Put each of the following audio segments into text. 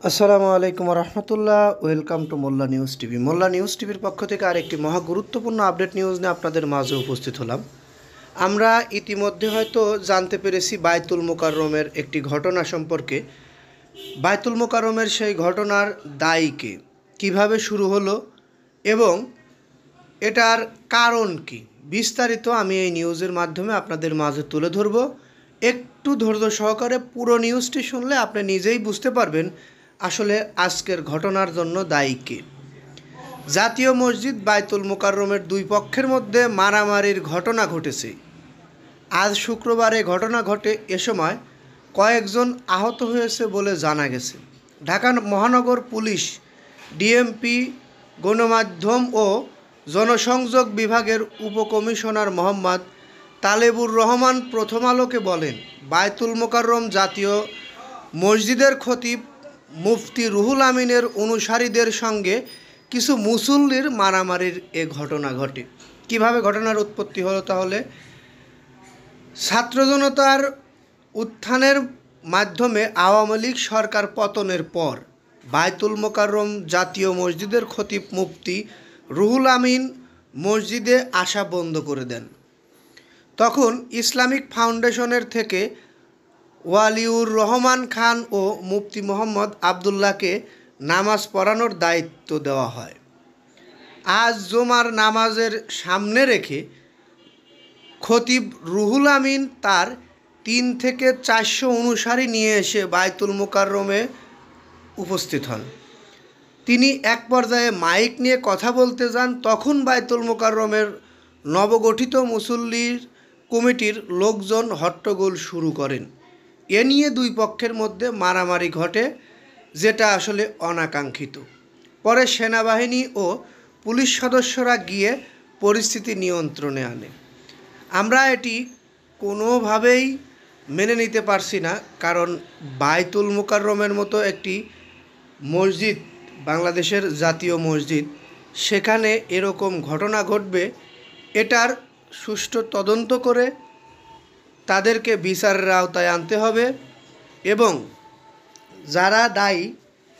আসসালামু আলাইকুম রহমতুল্লাহ। Welcome to Molla news TV. Molla news টিভির পক্ষ থেকে আরেকটি মহা গুরুত্বপূর্ণ আপডেট নিউজ নিয়ে আপনাদের মাঝে উপস্থিত হলাম। আমরা ইতিমধ্যে হয়তো জানতে পেরেছি বায়তুল মোকাররমের একটি ঘটনা সম্পর্কে। বায়তুল মোকাররমের সেই ঘটনার দায়ীকে কিভাবে শুরু হলো এবং এটার কারণ কি, বিস্তারিত আমি এই নিউজের মাধ্যমে আপনাদের মাঝে তুলে ধরব। একটু ধৈর্য সহকারে পুরো নিউজটি শুনলে আপনি নিজেই বুঝতে পারবেন আসলে আজকের ঘটনার জন্য দায়ী কে। জাতীয় মসজিদ বায়তুল মোকাররমের দুই পক্ষের মধ্যে মারামারির ঘটনা ঘটেছে। আজ শুক্রবারে ঘটনা ঘটে। এ সময় কয়েকজন আহত হয়েছে বলে জানা গেছে। ঢাকা মহানগর পুলিশ, ডিএমপি, গণমাধ্যম ও জনসংযোগ বিভাগের উপকমিশনার মোহাম্মদ তালেবুর রহমান প্রথম আলোকে বলেন, বায়তুল মোকাররম জাতীয় মসজিদের খতিব মুফতি রুহুল আমিনের অনুসারীদের সঙ্গে কিছু মুসল্লির মারামারির এ ঘটনা ঘটে। কিভাবে ঘটনার উৎপত্তি হলো? তাহলে ছাত্র জনতার উত্থানের মাধ্যমে আওয়ামী লীগ সরকার পতনের পর বায়তুল মোকাররম জাতীয় মসজিদের খতিব মুফতি রুহুল আমিন মসজিদে আসা বন্ধ করে দেন। তখন ইসলামিক ফাউন্ডেশনের থেকে ওয়ালিউর রহমান খান ও মুফতি মোহাম্মদ আবদুল্লাহকে নামাজ পড়ানোর দায়িত্ব দেওয়া হয়। আজ জুমার নামাজের সামনে রেখে খতিব রুহুল আমিন তার 3 থেকে 400 অনুসারী নিয়ে এসে বায়তুল মোকাররমে উপস্থিত হন। তিনি এক পর্যায়ে মাইক নিয়ে কথা বলতে যান। তখন বায়তুল মোকাররমের নবগঠিত মুসল্লির কমিটির লোকজন হট্টগোল শুরু করেন। এ নিয়ে দুই পক্ষের মধ্যে মারামারি ঘটে, যেটা আসলে অনাকাঙ্ক্ষিত। পরে সেনাবাহিনী ও পুলিশ সদস্যরা গিয়ে পরিস্থিতি নিয়ন্ত্রণে আনে। আমরা এটি কোনোভাবেই মেনে নিতে পারছি না, কারণ বায়তুল মোকাররমের মতো একটি মসজিদ, বাংলাদেশের জাতীয় মসজিদ, সেখানে এরকম ঘটনা ঘটবে। এটার সুষ্ঠু তদন্ত করে তাদেরকে বিচারের আওতায় আনতে হবে এবং যারা দায়ী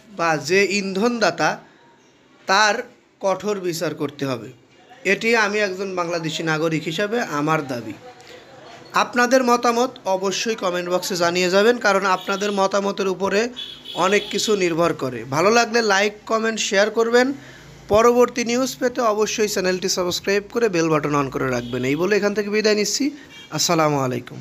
বা যে ইন্ধনদাতা তার কঠোর বিচার করতে হবে। এটি আমি একজন বাংলাদেশি নাগরিক হিসাবে আমার দাবি। আপনাদের মতামত অবশ্যই কমেন্ট বক্সে জানিয়ে যাবেন, কারণ আপনাদের মতামতের উপরে অনেক কিছু নির্ভর করে। ভালো লাগলে লাইক, কমেন্ট, শেয়ার করবেন। পরবর্তী নিউজ পেতে অবশ্যই চ্যানেলটি সাবস্ক্রাইব করে বেল বাটন অন করে রাখবেন। এই বলে এখান থেকে বিদায় নিচ্ছি। আসসালামু আলাইকুম।